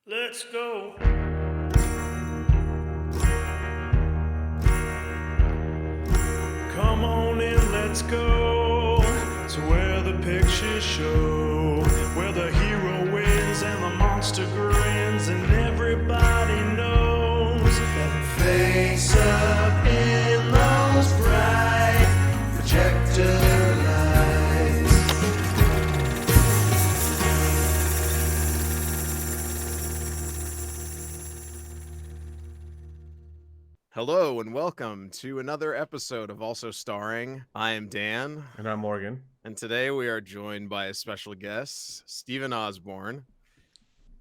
Let's go. Come on in, let's go to where the pictures show, where the hero wins and the monster grins, and everybody knows that face up in those bright projector lights. Hello and welcome to another episode of Also Starring. I am Dan, And I'm Morgan. and today we are joined by a special guest, Steven Osborn,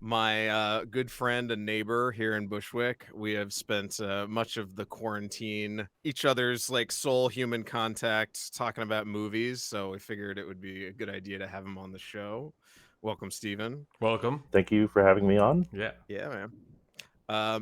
my good friend and neighbor here in Bushwick. We have spent much of the quarantine each other's sole human contact talking about movies, so we figured it would be a good idea to have him on the show. Welcome, Steven. Welcome. Thank you for having me on. Yeah. Yeah, man.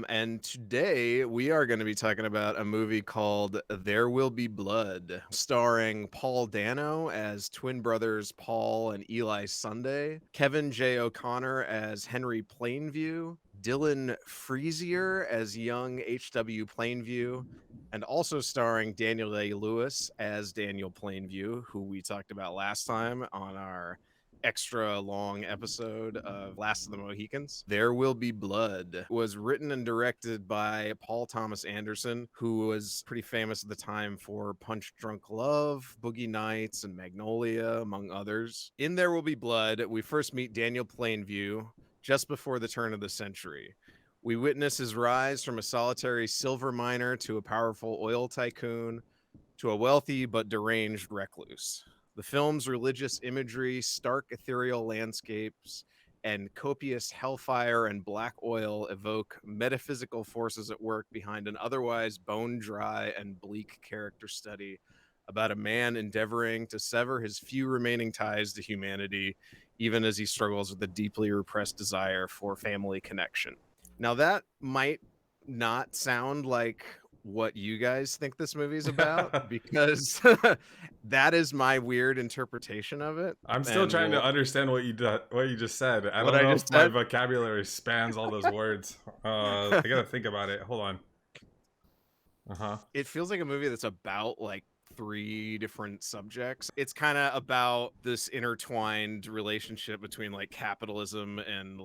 And today we are going to be talking about a movie called There Will Be Blood, starring Paul Dano as twin brothers Paul and Eli Sunday, Kevin J. O'Connor as Henry Plainview, Dylan Frezier as young H.W. Plainview, and also starring Daniel Day-Lewis as Daniel Plainview, who we talked about last time on our extra long episode of Last of the Mohicans. There Will Be Blood was written and directed by Paul Thomas Anderson, who was pretty famous at the time for Punch Drunk Love, Boogie Nights, and Magnolia, among others. In There Will Be Blood, we first meet Daniel Plainview just before the turn of the century. We witness his rise from a solitary silver miner to a powerful oil tycoon to a wealthy but deranged recluse. The film's religious imagery, stark ethereal landscapes, and copious hellfire and black oil evoke metaphysical forces at work behind an otherwise bone-dry and bleak character study about a man endeavoring to sever his few remaining ties to humanity, even as he struggles with a deeply repressed desire for family connection. Now, that might not sound like what you guys think this movie's about, because that is my weird interpretation of it. I'm still And trying to we'll- understand what you just said. I What don't I know just if my said? vocabulary spans all those words. I gotta think about it. Hold on. It feels like a movie that's about three different subjects. It's kind of about this intertwined relationship between capitalism and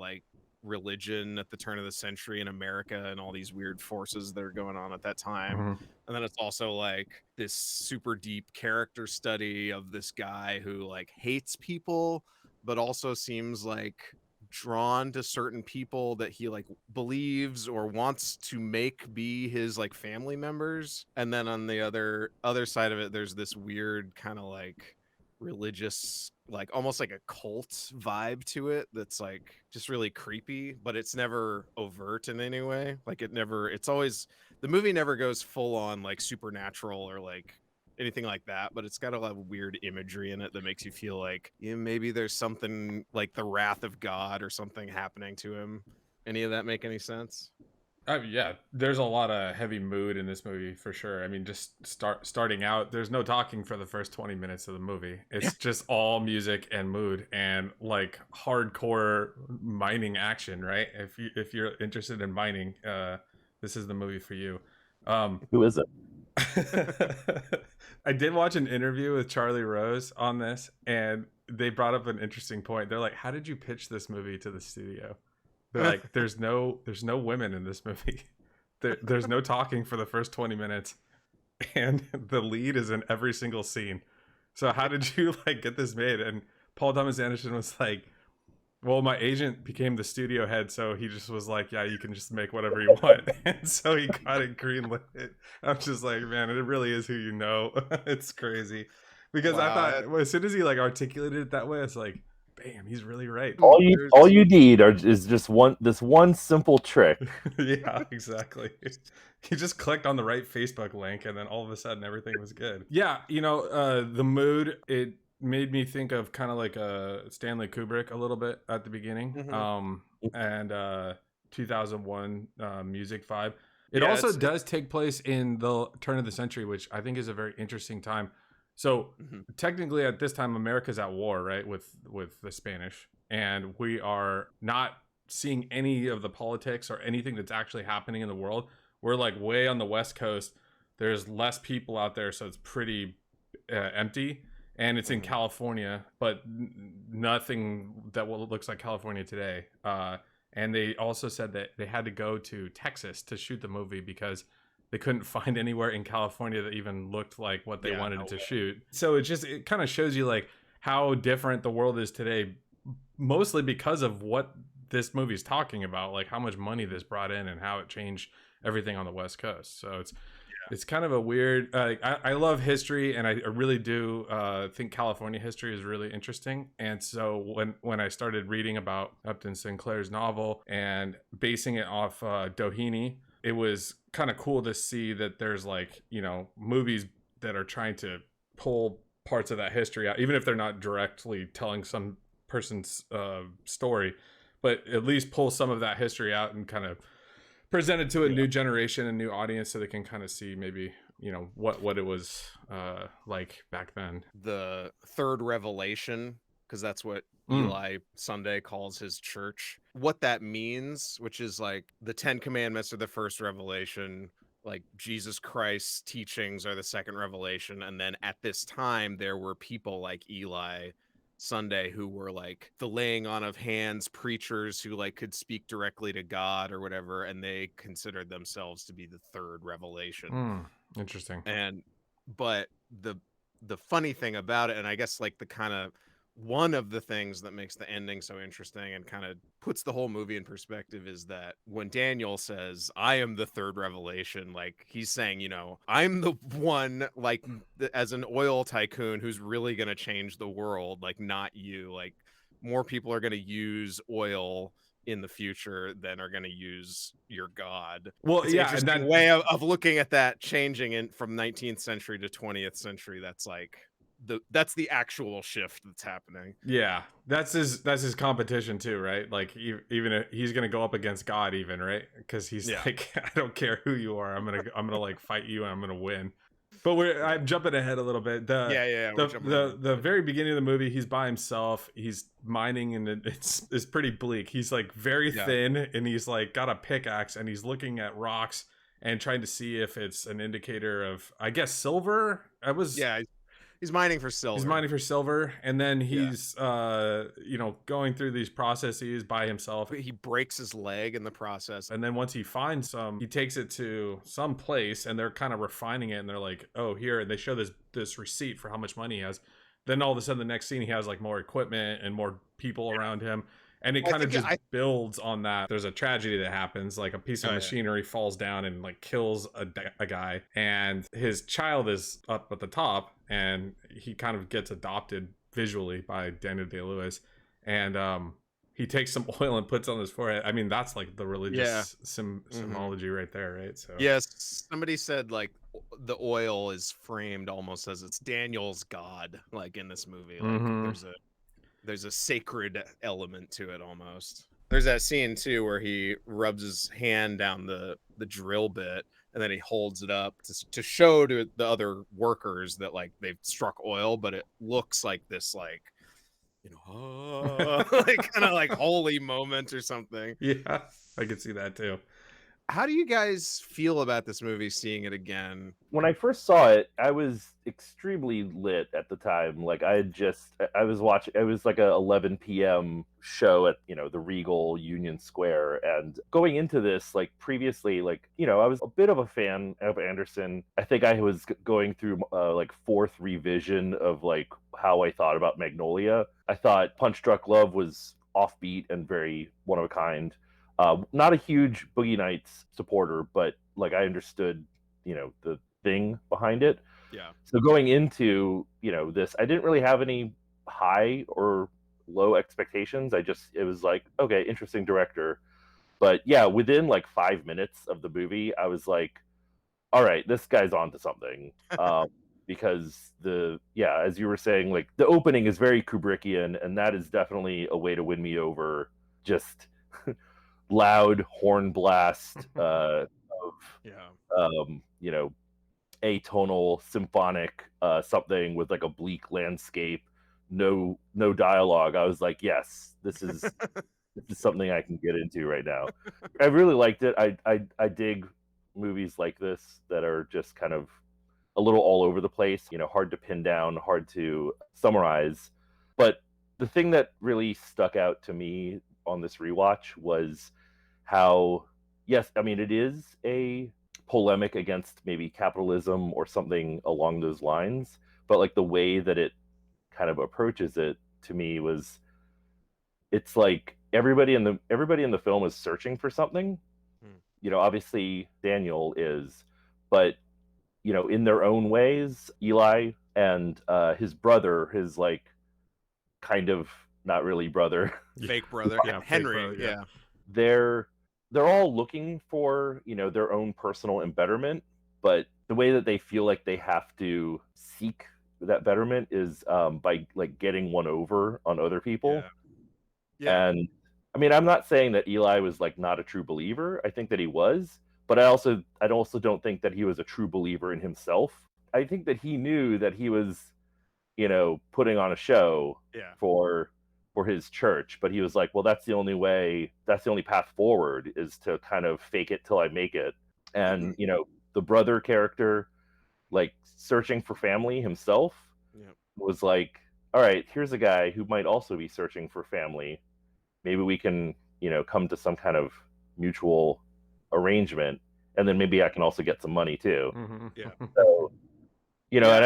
religion at the turn of the century in America and all these weird forces that are going on at that time. Mhm. And then it's also this super deep character study of this guy who hates people, but also seems drawn to certain people that he believes or wants to make be his family members. And then on the other side of it, there's this weird kind of religious, almost like a cult vibe to it that's just really creepy, but it's never overt in any way. It's always, the movie never goes full on supernatural or anything like that, but it's got a lot of weird imagery in it that makes you feel maybe there's something like the wrath of God or something happening to him. Any of that make any sense? Yeah, there's a lot of heavy mood in this movie for sure. I mean, just starting out, there's no talking for the first 20 minutes of the movie. It's just all music and mood and hardcore mining action, right? If you're interested in mining, this is the movie for you. Who is it? I did watch an interview with Charlie Rose on this, and they brought up an interesting point. They're like, "How did you pitch this movie to the studio?" They're like, "There's no women in this movie. There's no talking for the first 20 minutes, and the lead is in every single scene. So how did you get this made?" And Paul Thomas Anderson was like, "Well, my agent became the studio head, so he just was like, yeah, you can just make whatever you want." And so he got it greenlit. I'm just like, man, it really is who you know. It's crazy. Because I thought, as soon as he articulated it that way, it's like, bam, he's really right. All you need is just this one simple trick. Yeah, exactly. He just clicked on the right Facebook link, and then all of a sudden everything was good. Yeah, the mood, it made me think of kind of like Stanley Kubrick a little bit at the beginning. And 2001 music vibe. It also does take place in the turn of the century, which I think is a very interesting time. So technically at this time, America's at war, right, with the Spanish, and we are not seeing any of the politics or anything that's actually happening in the world. We're like way on the West Coast. There's less people out there, so it's pretty empty. And it's in California, but nothing that looks like California today. And they also said that they had to go to Texas to shoot the movie because they couldn't find anywhere in California that even looked like what they wanted to shoot. So it kind of shows you like how different the world is today, mostly because of what this movie's talking about, like how much money this brought in and how it changed everything on the West Coast. So it's kind of a weird, I love history, and I really do think California history is really interesting. And so when I started reading about Upton Sinclair's novel and basing it off Doheny, it was kind of cool to see that there's like, you know, movies that are trying to pull parts of that history out, even if they're not directly telling some person's story, but at least pull some of that history out and kind of present it to a new generation, a new audience, so they can kind of see maybe, you know, what it was like back then. The third revelation, because that's what Eli Sunday calls his church. What that means, which is like the 10 Commandments are the first revelation, like Jesus Christ's teachings are the second revelation, and then at this time there were people like Eli Sunday who were like the laying on of hands preachers who like could speak directly to God or whatever, and they considered themselves to be the third revelation. Interesting. But the funny thing about it, and I guess like the kind of one of the things that makes the ending so interesting and kind of puts the whole movie in perspective, is that when Daniel says, I am the third revelation, like he's saying, you know, I'm the one, like as an oil tycoon who's really going to change the world, like not you. Like more people are going to use oil in the future than are going to use your God. Well, it's yeah, an interesting way of looking at that, changing in from 19th century to 20th century. That's like that's the actual shift that's happening. Yeah, that's his competition too, right? Like even if he's gonna go up against God, even, right? Because he's like, I don't care who you are, I'm gonna like fight you and I'm gonna win. But I'm jumping ahead a little bit. The very beginning of the movie, he's by himself. He's mining, and it's pretty bleak. He's like very thin, and he's like got a pickaxe, and he's looking at rocks and trying to see if it's an indicator of, I guess, silver. He's mining for silver. He's mining for silver, and then he's you know, going through these processes by himself. He breaks his leg in the process, and then once he finds some, he takes it to some place, and they're kind of refining it, and they're like, oh, here, and they show this receipt for how much money he has. Then all of a sudden, the next scene, he has like more equipment and more people around him. And it kind of just builds on that. There's a tragedy that happens, like a piece of machinery falls down and like kills a guy, and his child is up at the top, and he kind of gets adopted visually by Daniel Day-Lewis, and he takes some oil and puts on his forehead. I mean, that's like the religious symbology right there, right? So yes, somebody said like the oil is framed almost as it's Daniel's God, like in this movie. Like there's a sacred element to it almost. There's that scene too where he rubs his hand down the drill bit, and then he holds it up to show to the other workers that like they've struck oil, but it looks like this, like, you know, like kind of like holy moment or something. Yeah, I could see that too. How do you guys feel about this movie, seeing it again? When I first saw it, I was extremely lit at the time. Like I was watching, it was like a 11 p.m. show at, you know, the Regal Union Square. And going into this, like previously, like, you know, I was a bit of a fan of Anderson. I think I was going through like fourth revision of like how I thought about Magnolia. I thought Punch Drunk Love was offbeat and very one of a kind. Not a huge Boogie Nights supporter, but like I understood, you know, the thing behind it. Yeah. So going into, you know, this, I didn't really have any high or low expectations. It was like, okay, interesting director. But yeah, within like 5 minutes of the movie, I was like, all right, this guy's onto something. Because as you were saying, like the opening is very Kubrickian, and that is definitely a way to win me over. Just loud horn blast you know, atonal symphonic something with like a bleak landscape, no dialogue. I was like, yes, this is this is something I can get into right now. I really liked it. I dig movies like this that are just kind of a little all over the place, hard to pin down, hard to summarize. But the thing that really stuck out to me on this rewatch was how, yes, I mean, it is a polemic against maybe capitalism or something along those lines, but like the way that it kind of approaches it to me was, it's like everybody in the film is searching for something. Obviously Daniel is, but in their own ways, Eli and his brother, his like kind of not really brother, Fake brother, Yeah, Henry. fake brother, yeah. they're all looking for their own personal embetterment, but the way that they feel like they have to seek that betterment is by like getting one over on other people. Yeah. And I mean, I'm not saying that Eli was like not a true believer. I think that he was, but I also don't think that he was a true believer in himself. I think that he knew that he was, putting on a show Yeah. for his church, but he was like, well, that's the only path forward, is to kind of fake it till I make it. And the brother character, like searching for family himself, was like, all right, here's a guy who might also be searching for family. Maybe we can, come to some kind of mutual arrangement, and then maybe I can also get some money too. Yeah. So, and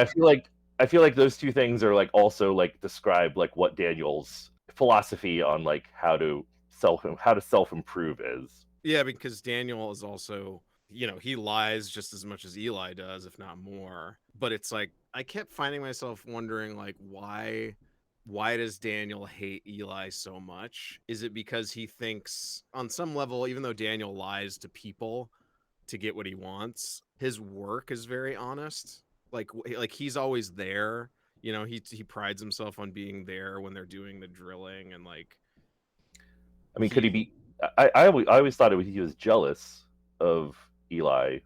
I feel like those two things are like also like describe like what Daniel's philosophy on like how to self improve is. Yeah, because Daniel is also, he lies just as much as Eli does, if not more. But it's like I kept finding myself wondering, like, why does Daniel hate Eli so much? Is it because he thinks on some level, even though Daniel lies to people to get what he wants, his work is very honest? Like he's always there. He prides himself on being there when they're doing the drilling, and like, I mean, could he be? I always thought he was jealous of Eli.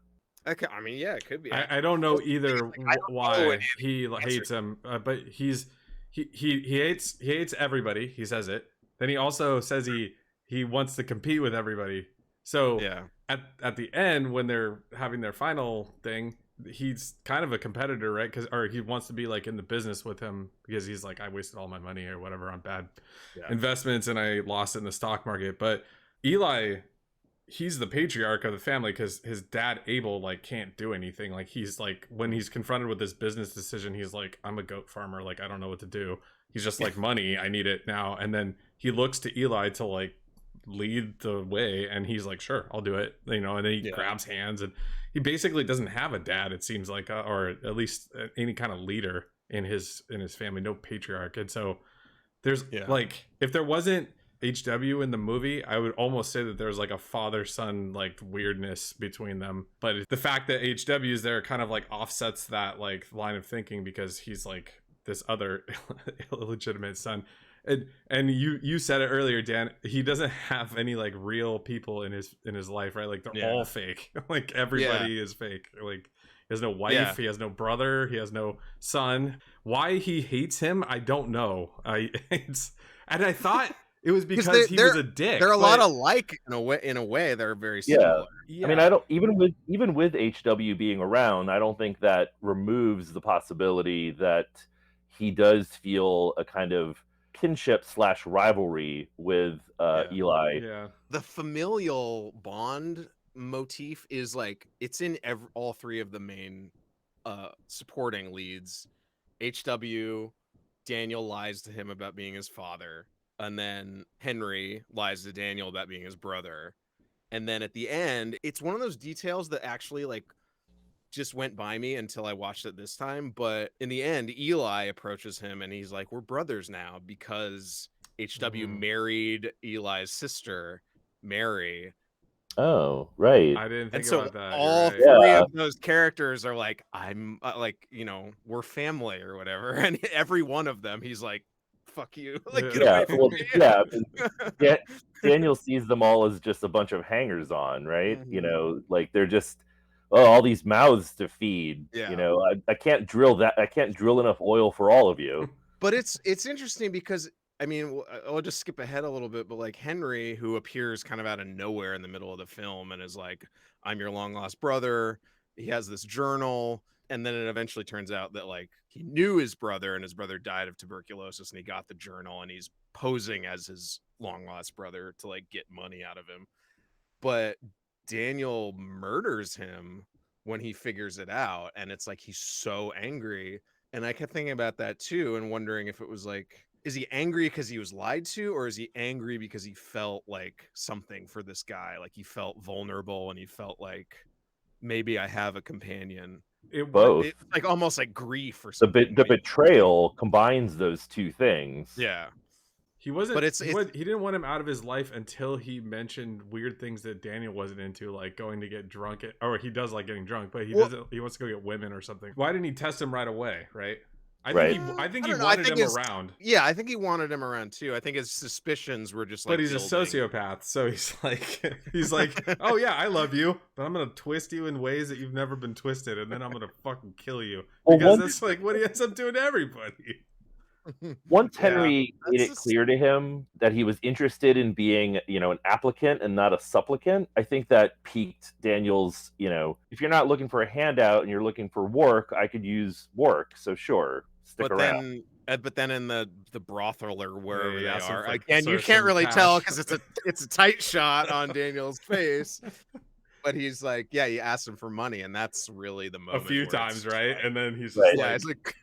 I mean, yeah, it could be. I don't know either why he hates him, but he hates everybody. He says it. Then he also says he wants to compete with everybody. So Yeah. at the end, when they're having their final thing, he's kind of a competitor, right? Or he wants to be like in the business with him, because he's like, I wasted all my money or whatever on bad investments and I lost it in the stock market. But Eli, he's the patriarch of the family because his dad Abel like can't do anything. Like he's like, when he's confronted with this business decision, he's like, I'm a goat farmer, like I don't know what to do. He's just like, money, I need it now. And then he looks to Eli to like lead the way, and he's like, sure, I'll do it, and then he grabs hands, and he basically doesn't have a dad, it seems like, or at least any kind of leader in his family, no patriarch. And so there's like, if there wasn't HW in the movie, I would almost say that there's like a father-son like weirdness between them. But the fact that HW is there kind of like offsets that like line of thinking, because he's like this other illegitimate son. And you said it earlier, Dan, he doesn't have any like real people in his life, right? Like they're all fake. Like everybody is fake. Like he has no wife, he has no brother, he has no son. Why he hates him, I don't know. And I thought it was because he was a dick. They're a lot alike in a way. They're very similar. Yeah. I mean, I don't even with HW being around, I don't think that removes the possibility that he does feel a kind of kinship / rivalry with Eli. Yeah. The familial bond motif is like, it's in all three of the main supporting leads. HW, Daniel lies to him about being his father, and then Henry lies to Daniel about being his brother. And then at the end, it's one of those details that actually like just went by me until I watched it this time. But in the end, Eli approaches him and he's like, we're brothers now, because HW married Eli's sister, Mary. Oh, right. I didn't think and so about that. all Right. three of those characters are like, I'm like, we're family or whatever. And every one of them, he's like, fuck you. Like, get away from me. Daniel sees them all as just a bunch of hangers on, right? Like they're just, all these mouths to feed. I can't drill enough oil for all of you. But it's interesting because I mean, I'll just skip ahead a little bit, but like Henry, who appears kind of out of nowhere in the middle of the film and is like, I'm your long lost brother. He has this journal. And then it eventually turns out that like he knew his brother and his brother died of tuberculosis and he got the journal and he's posing as his long lost brother to like get money out of him. But Daniel murders him when he figures it out. And it's like he's so angry. And I kept thinking about that too and wondering if it was like, is he angry because he was lied to, or is he angry because he felt like something for this guy? Like he felt vulnerable and he felt like maybe I have a companion. Both. It's like almost like grief or The something. betrayal combines those two things. Yeah. He wasn't, But he didn't want him out of his life until he mentioned weird things that Daniel wasn't into, like going to get drunk, or he does like getting drunk, but he wants to go get women or something. Why didn't he test him right away? Right. I think he wanted him around. Yeah, I think he wanted him around too. I think his suspicions were just like. But he's a sociopath, so he's like, oh yeah, I love you, but I'm gonna twist you in ways that you've never been twisted, and then I'm gonna fucking kill you because that's like what he ends up doing to everybody. Once Henry made it clear to him that he was interested in being, an applicant and not a supplicant, I think that piqued Daniel's, if you're not looking for a handout and you're looking for work, I could use work. So sure, stick around. But then in the brothel or wherever they are, for, again, you can't really tell because it's a tight shot on Daniel's face. But he's like, yeah, he asked him for money, and that's really the moment. A few times, right? And then he's just it's like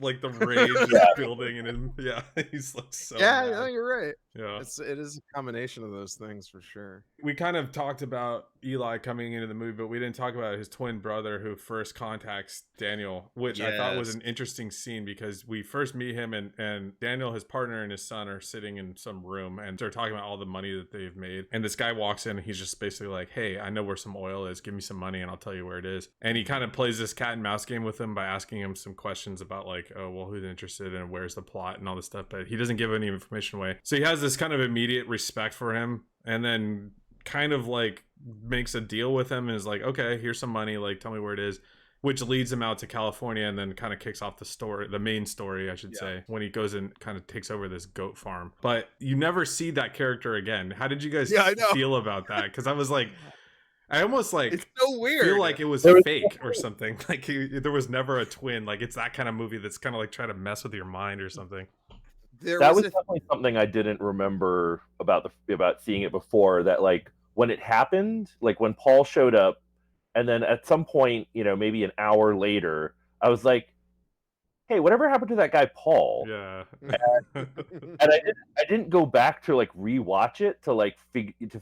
like the rage is building in him. Yeah, he's like so mad. No, you're right. Yeah, it is a combination of those things for sure. We kind of talked about Eli coming into the movie, but we didn't talk about his twin brother who first contacts Daniel, which I thought was an interesting scene because we first meet him and Daniel, his partner, and his son are sitting in some room and they're talking about all the money that they've made. And this guy walks in and he's just basically like, hey, I know where some oil is. Give me some money and I'll tell you where it is. And he kind of plays this cat and mouse game with him by asking him some questions about like, oh, well, who's interested and where's the plot and all this stuff. But he doesn't give any information away. So he has this kind of immediate respect for him and then kind of like makes a deal with him and is like, okay, here's some money, like tell me where it is, which leads him out to California and then kind of kicks off the main story, I should say, when he goes and kind of takes over this goat farm. But you never see that character again. How did you guys feel about that? Because I was like, I almost like it's so weird. Feel like it was fake or something. Like there was never a twin. Like it's that kind of movie that's kind of like trying to mess with your mind or something. That was definitely something I didn't remember about seeing it before. That like when it happened, like when Paul showed up, and then at some point, maybe an hour later, I was like, "Hey, whatever happened to that guy Paul?" Yeah. And I didn't go back to like rewatch it to like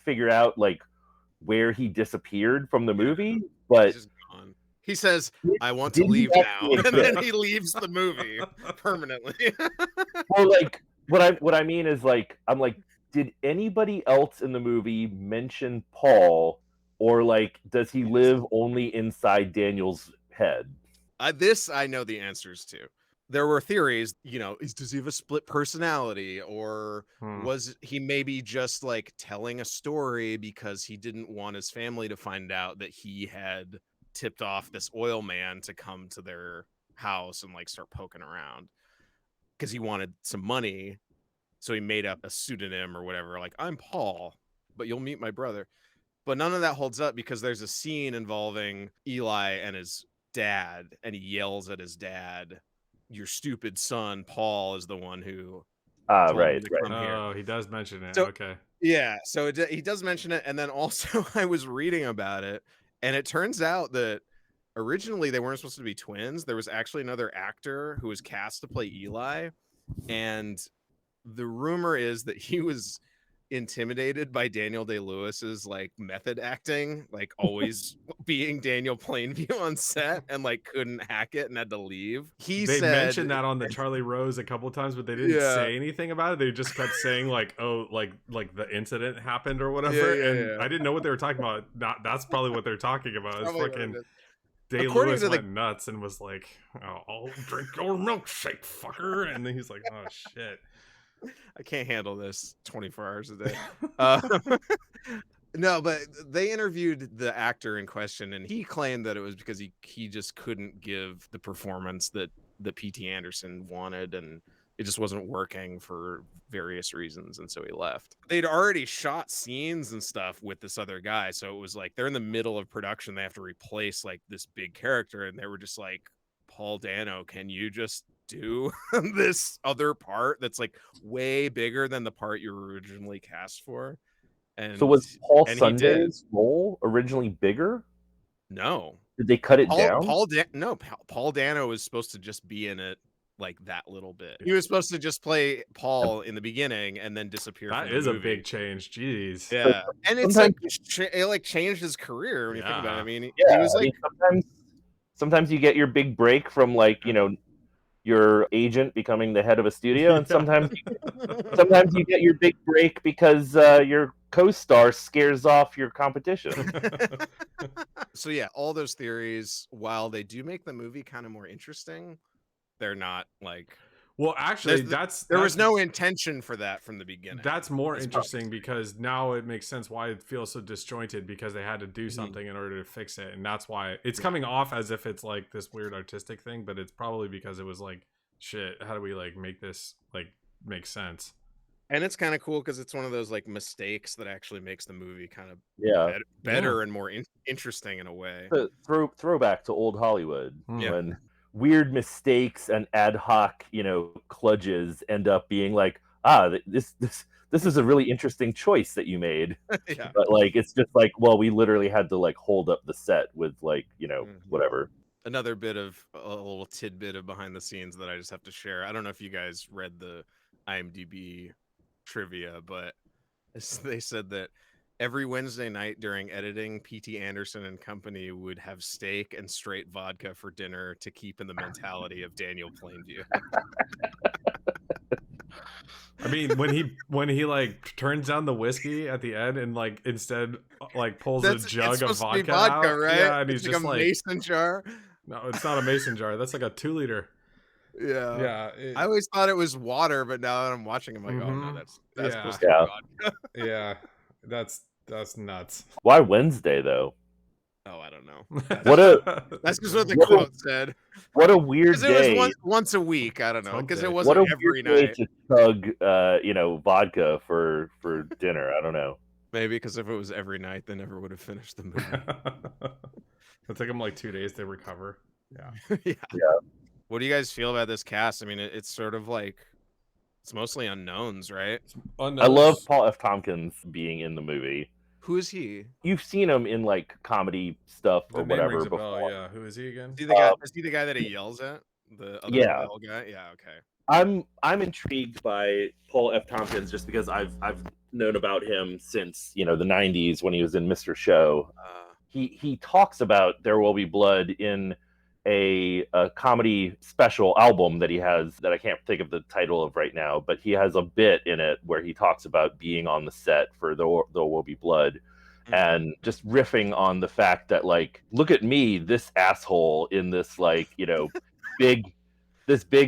figure out like where he disappeared from the movie, but. He's just gone. He says, I want to leave now. And then he leaves the movie permanently. Well, like, what I mean is, like, I'm like, did anybody else in the movie mention Paul? Or, like, does he live only inside Daniel's head? This I know the answers to. There were theories, does he have a split personality? Or was he maybe just, like, telling a story because he didn't want his family to find out that he had tipped off this oil man to come to their house and like start poking around because he wanted some money, so he made up a pseudonym or whatever, like I'm Paul, but you'll meet my brother. But none of that holds up because there's a scene involving Eli and his dad, and he yells at his dad, your stupid son Paul is the one who right. Oh, he does mention it. So, okay, yeah, so he does mention it. And then also I was reading about it, and it turns out that originally they weren't supposed to be twins. There was actually another actor who was cast to play Eli. And the rumor is that he was intimidated by Daniel Day-Lewis's like method acting, like always being Daniel Plainview on set, and like couldn't hack it and had to leave. They mentioned that on the Charlie Rose a couple of times, but they didn't say anything about it. They just kept saying like, oh, like the incident happened or whatever. I didn't know what they were talking about. That's probably what they're talking about. It's fucking Day-Lewis went nuts and was like, oh, I'll drink your milkshake, fucker. And then he's like, oh shit, I can't handle this 24 hours a day. No, but they interviewed the actor in question, and he claimed that it was because he just couldn't give the performance that P.T. Anderson wanted, and it just wasn't working for various reasons, and so he left. They'd already shot scenes and stuff with this other guy, so it was like they're in the middle of production. They have to replace like this big character, and they were just like, Paul Dano, can you just do this other part that's like way bigger than the part you were originally cast for? So And was Paul he did. Sunday's role originally bigger? No, Did they cut it down? Paul Dano was supposed to just be in it like that little bit. He was supposed to just play Paul in the beginning and then disappear. That from the is a movie. big change. Jeez. Yeah, and it's like it like changed his career when you think about it. I mean, he was like, sometimes you get your big break from like, you know, your agent becoming the head of a studio, and sometimes you get your big break because your co-star scares off your competition. So yeah, all those theories, while they do make the movie kind of more interesting, they're not like. Well, actually, there was no intention for that from the beginning. That's more interesting because now it makes sense why it feels so disjointed, because they had to do something in order to fix it, and that's why it's coming off as if it's like this weird artistic thing, but it's probably because it was like, shit, how do we like make this like make sense? And it's kind of cool because it's one of those like mistakes that actually makes the movie kind of better and more interesting in a way. Throwback to old Hollywood when weird mistakes and ad hoc, you know, kludges end up being like, this is a really interesting choice that you made. But like, it's just like, well, we literally had to like hold up the set with like, you know, whatever. Another bit of a little tidbit of behind the scenes that I just have to share. I don't know if you guys read the IMDb trivia, but they said that every Wednesday night during editing, P.T. Anderson and company would have steak and straight vodka for dinner to keep in the mentality of Daniel Plainview. I mean, when he like turns down the whiskey at the end and like instead like pulls a jug of vodka out, right? Yeah, and it's he's like just a like mason jar. No, it's not a mason jar. That's like a 2-liter. Yeah. I always thought it was water, but now that I'm watching, I'm like, oh no, that's supposed to be vodka. Yeah, that's nuts. Why Wednesday though? Oh, I don't know. That's just what the quote said. What a weird day. It was once a week. I don't know, because it wasn't every night. To chug, you know, vodka for dinner. I don't know. Maybe because if it was every night, they never would have finished the movie. It took them like 2 days to recover. Yeah. What do you guys feel about this cast? I mean, it's sort of like it's mostly unknowns, right? I love Paul F. Tompkins being in the movie. Who is he? You've seen him in like comedy stuff or whatever before. Yeah, who is he again? Is he the guy that he yells at? The other male guy? Yeah, okay. I'm intrigued by Paul F. Tompkins just because I've known about him since, you know, the 90s when he was in Mr. Show. He talks about There Will Be Blood in a comedy special album that he has that I can't think of the title of right now, but he has a bit in it where he talks about being on the set for There Will Be Blood and just riffing on the fact that like, look at me, this asshole in this like, you know, big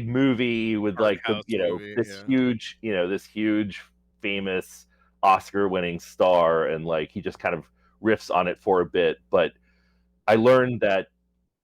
movie with like the, you know, this huge famous Oscar winning star, and like he just kind of riffs on it for a bit. But I learned that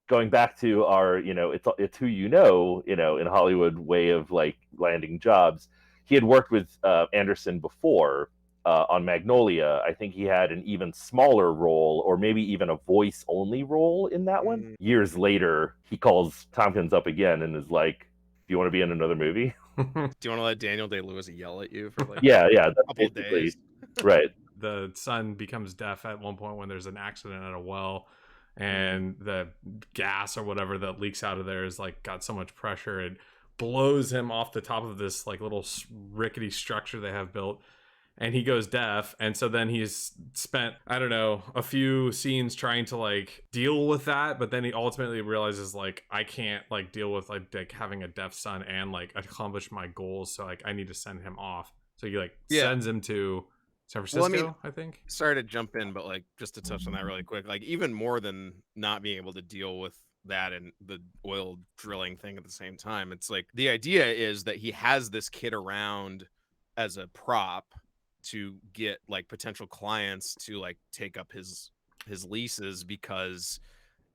going back to our, you know, it's who you know, in Hollywood way of like landing jobs, he had worked with Anderson before on Magnolia. I think he had an even smaller role, or maybe even a voice only role in that one. Years later, he calls Tompkins up again and is like, do you want to be in another movie? Do you want to let Daniel Day-Lewis yell at you for like a couple days? Right. The son becomes deaf at one point when there's an accident at a well, and the gas or whatever that leaks out of there is like got so much pressure it blows him off the top of this like little rickety structure they have built, and he goes deaf. And so then he's spent, I don't know, a few scenes trying to like deal with that, but then he ultimately realizes like, I can't like deal with like having a deaf son and like accomplish my goals, so like I need to send him off. So he like sends him to San Francisco, I think. Sorry to jump in, but like just to touch on that really quick, like even more than not being able to deal with that and the oil drilling thing at the same time, it's like the idea is that he has this kid around as a prop to get like potential clients to like take up his leases, because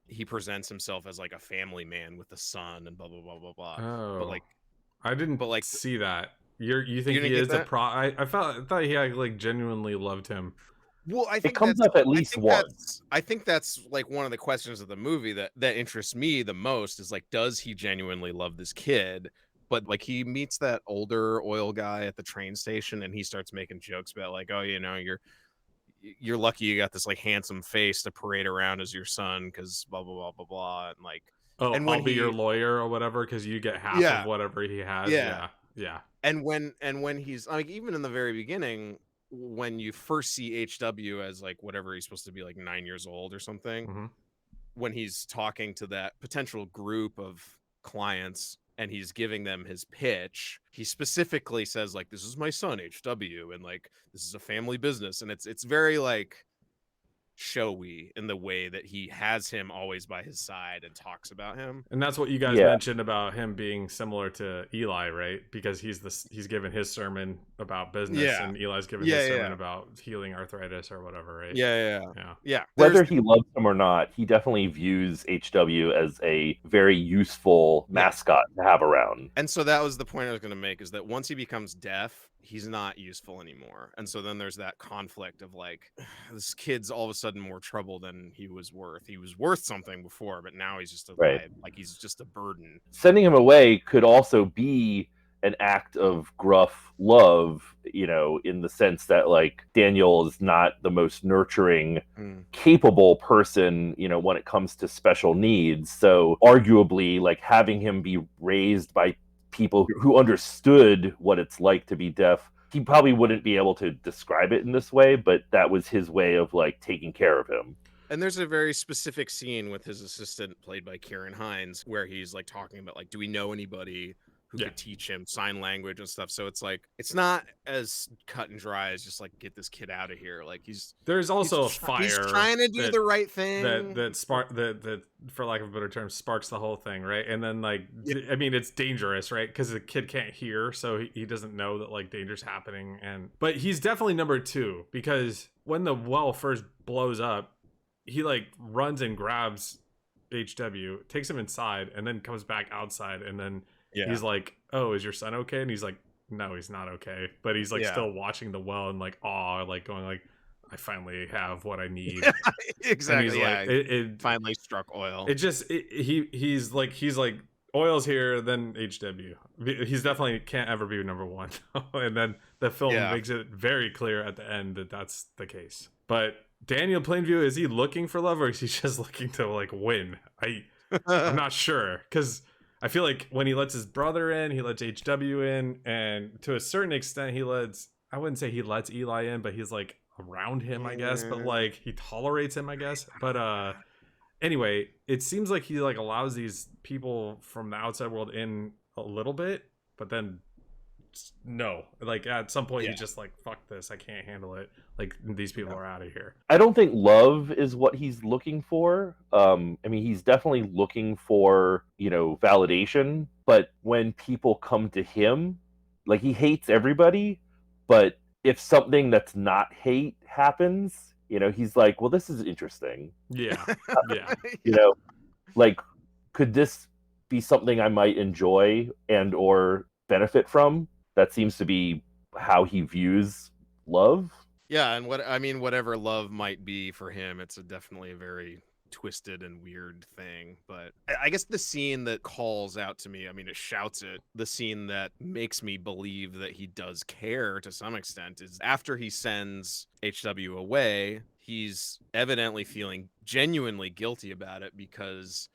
he presents himself as like a family man with a son and blah blah blah blah blah. But like I didn't But, like, see that. You think didn't he get is a that? pro? I thought he like genuinely loved him. Well, It comes up at least once. I think that's like one of the questions of the movie that interests me the most is like, does he genuinely love this kid? But like he meets that older oil guy at the train station and he starts making jokes about like, oh, you know, you're lucky you got this like handsome face to parade around as your son because blah blah blah blah blah and like Oh, and when I'll be your he lawyer or whatever because you get half of yeah whatever he has. yeah Yeah, yeah. and when he's like even in the very beginning when you first see HW as like whatever he's supposed to be like 9 years old or something Hmm. when he's talking to that potential group of clients and he's giving them his pitch, he specifically says like this is my son HW and like this is a family business and it's very like showy in the way that he has him always by his side and talks about him. And that's what you guys Yeah. mentioned about him being similar to Eli, right? Because he's given his sermon about business, Yeah. and Eli's given Yeah, his yeah. sermon about healing arthritis or whatever, right? Yeah. Whether There's he loves him or not, he definitely views HW as a very useful mascot to have around. and so that was the point I was going to make is that once he becomes deaf, he's not useful anymore. And so then there's that conflict of like this kid's all of a sudden more trouble than he was worth. He was worth something before, but now he's just a Right. like he's just a burden. Sending him away could also be an act of gruff love, you know, in the sense that like Daniel is not the most nurturing, capable person, you know, when it comes to special needs. So arguably, like having him be raised by people who understood what it's like to be deaf, he probably wouldn't be able to describe it in this way, but that was his way of like taking care of him. And there's a very specific scene with his assistant played by Karen Hines where he's like talking about like, do we know anybody who could teach him sign language and stuff? So it's like it's not as cut and dry as just like get this kid out of here. Like There's also a he's fire. trying to do the right thing. That for lack of a better term sparks the whole thing, right? And then like I mean it's dangerous, right? Because the kid can't hear, so he doesn't know that like danger's happening. But he's definitely number two because when the well first blows up, he like runs and grabs HW, takes him inside, and then comes back outside, and then he's like, "Oh, is your son okay?" And he's like, "No, he's not okay." But he's like still watching the well and like awe, like going like, "I finally have what I need." Exactly. And he's like, it finally struck oil. It just he's like oil's here, then HW. He's definitely can't ever be number one. And then the film makes it very clear at the end that that's the case. But Daniel Plainview, is he looking for love or is he just looking to like win? I'm not sure because I feel like when he lets his brother in, he lets HW in, and to a certain extent I wouldn't say he lets Eli in, but he's like around him, I guess, but like he tolerates him, I guess. But anyway, it seems like he like allows these people from the outside world in a little bit, but then no, like at some point he's just like, fuck this, I can't handle it, like these people are out of here. I don't think love is what he's looking for. I mean, he's definitely looking for, you know, validation, but when people come to him, like he hates everybody, but if something that's not hate happens, you know, he's like, well, this is interesting. Yeah. You know, like, could this be something I might enjoy and or benefit from? That seems to be how he views love. Yeah, and whatever love might be for him, it's definitely a very twisted and weird thing. But I guess the scene that calls out to me, I mean, it shouts it, the scene that makes me believe that he does care to some extent is after he sends HW away, he's evidently feeling genuinely guilty about it because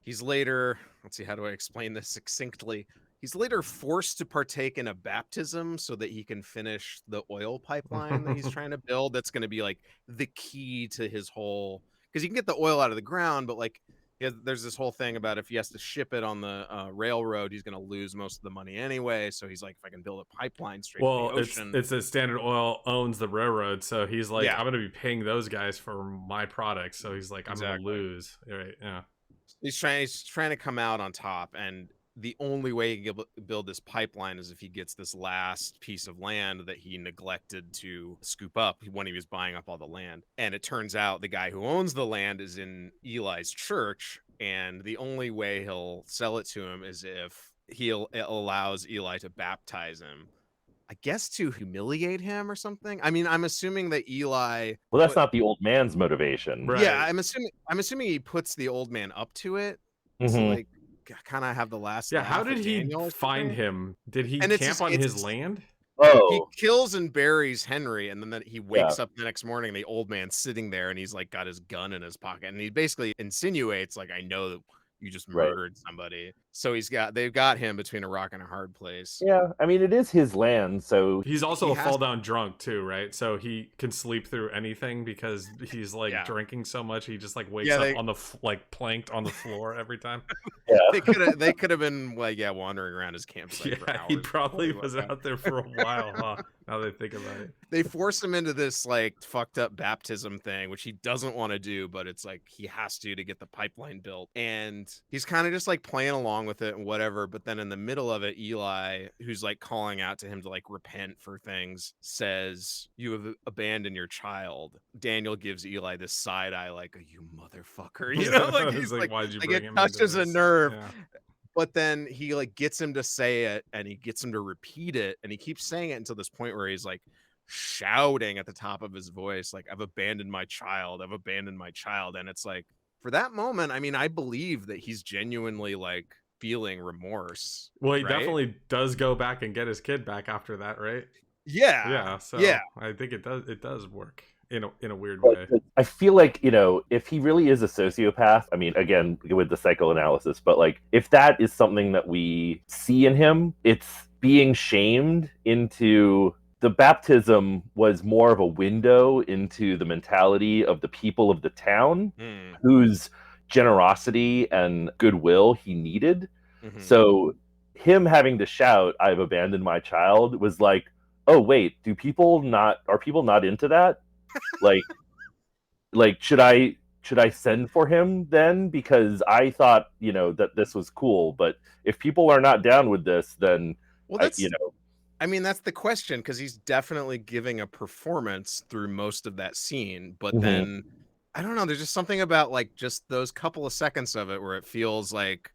he's later, let's see, how do I explain this succinctly? He's later forced to partake in a baptism so that he can finish the oil pipeline that he's trying to build. That's going to be like the key to his whole, because he can get the oil out of the ground, but like there's this whole thing about if he has to ship it on the railroad, he's going to lose most of the money anyway. So he's like, if I can build a pipeline straight to the ocean. It's a Standard Oil owns the railroad, so he's like, I'm going to be paying those guys for my product. So he's like, I'm going to lose. Right? Yeah. He's trying to come out on top, and the only way he can build this pipeline is if he gets this last piece of land that he neglected to scoop up when he was buying up all the land. And it turns out the guy who owns the land is in Eli's church, and the only way he'll sell it to him is if it allows Eli to baptize him. I guess to humiliate him or something. I mean, I'm assuming that Eli. Well, that's not the old man's motivation. Right. Yeah, I'm assuming he puts the old man up to it to Mhm. like kind of have the last. Yeah, how laugh at did he Daniel or find something. him? Did he And it's camp just- on it's his just- land? He Oh, kills and buries Henry, and then he wakes up the next morning. The old man's sitting there, and he's like got his gun in his pocket, and he basically insinuates like, "I know that you just Right. murdered somebody." So they've got him between a rock and a hard place. yeah. I mean, it is his land, so He's also He a has- fall down drunk too, right? So he can sleep through anything because he's like Yeah. drinking so much. He just like wakes Yeah, up on the like planked on the floor every time. They could have been like wandering around his campsite for Yeah, hours. he probably Like was that. out there for a while, huh? Now that I think about it. They force him into this like fucked up baptism thing, which he doesn't want to do, but it's like he has to get the pipeline built. And he's kind of just like playing along with it and whatever. But then in the middle of it, Eli, who's like calling out to him to like repent for things, says, "You have abandoned your child." Daniel gives Eli this side eye, like, "You motherfucker," you know, like he's like, why'd you like bring it him into touches a this? nerve. Yeah. But then he like gets him to say it, and he gets him to repeat it, and he keeps saying it until this point where he's like shouting at the top of his voice, like, "I've abandoned my child, I've abandoned my child." And it's like, for that moment, I mean, I believe that he's genuinely like feeling remorse. Well, he right? definitely does go back and get his kid back after that, right? Yeah. Yeah. So yeah. I think it does work in a weird but way. I feel like, if he really is a sociopath, I mean, again, with the psychoanalysis, but like, if that is something that we see in him, it's being shamed into. The baptism was more of a window into the mentality of the people of the town, Mm, whose generosity and goodwill he needed. mhm. So him having to shout, "I've abandoned my child," was like, oh wait, are people not into that? like should I send for him then? Because I thought, that this was cool, but if people are not down with this, then Well, I mean, that's the question, because he's definitely giving a performance through most of that scene. But Mhm. then, I don't know, there's just something about like just those couple of seconds of it where it feels like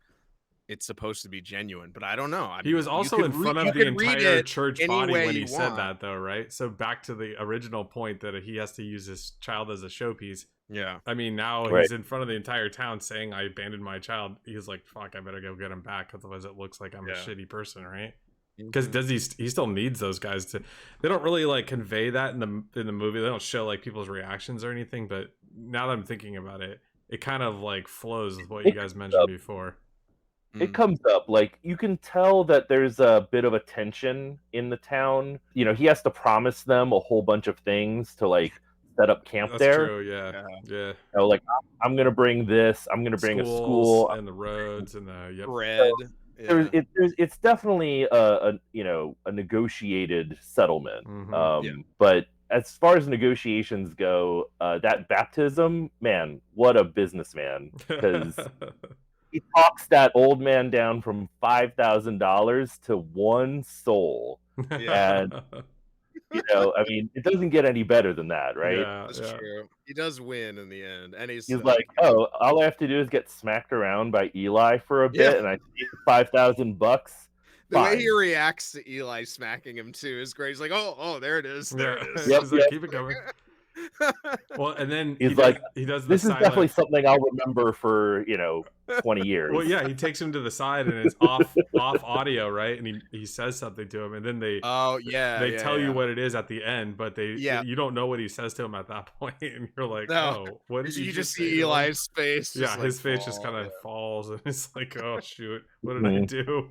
it's supposed to be genuine. But I don't know. I He mean, was you also could in front you of the could read entire it church any body way when he you said want. that, though, right? So back to the original point that he has to use his child as a showpiece. Yeah. I mean, now Right. he's in front of the entire town saying, "I abandoned my child." He's like, "Fuck, I better go get him back, otherwise it looks like I'm a Yeah. shitty person," right? Because Mhm. he still needs those guys to. They don't really like convey that in the movie. They don't show like people's reactions or anything. But now that I'm thinking about it, it kind of like flows with what you guys mentioned before. It Mm. comes up, like, you can tell that there's a bit of a tension in the town. He has to promise them a whole bunch of things to like set up camp That's there. true. Yeah. Like, I'm gonna bring this, I'm gonna bring a Schools school. and the roads and the yep. Bread. Yeah. It's definitely a negotiated settlement. Mhm. Yeah. But as far as negotiations go, that baptism, man, what a businessman! Because he talks that old man down from $5,000 to one soul. Yeah. And I mean, it doesn't get any better than that, right? Yeah, That's yeah. true. He does win in the end, and he's He's like, oh, all I have to do is get smacked around by Eli for a bit, Yeah. and I save $5,000. the way Fine. he reacts to Eli smacking him too is great. He's like, "Oh, there it is, there Yeah. it is." Yep, He's like, yep. keep it going. Well, and then He's like, he does the This is silent. definitely something I'll remember for 20 years. Well, yeah, he takes him to the side and it's off audio, right? And he says something to him, and then they Oh yeah, they yeah, tell you yeah. what it is at the end, but Yeah. you don't know what he says to him at that point, and you're like, No. oh, what did You he just say see to him? Eli's face. Yeah, just, his like, face just fall, kind of yeah. falls, and it's like, oh shoot, what did I do?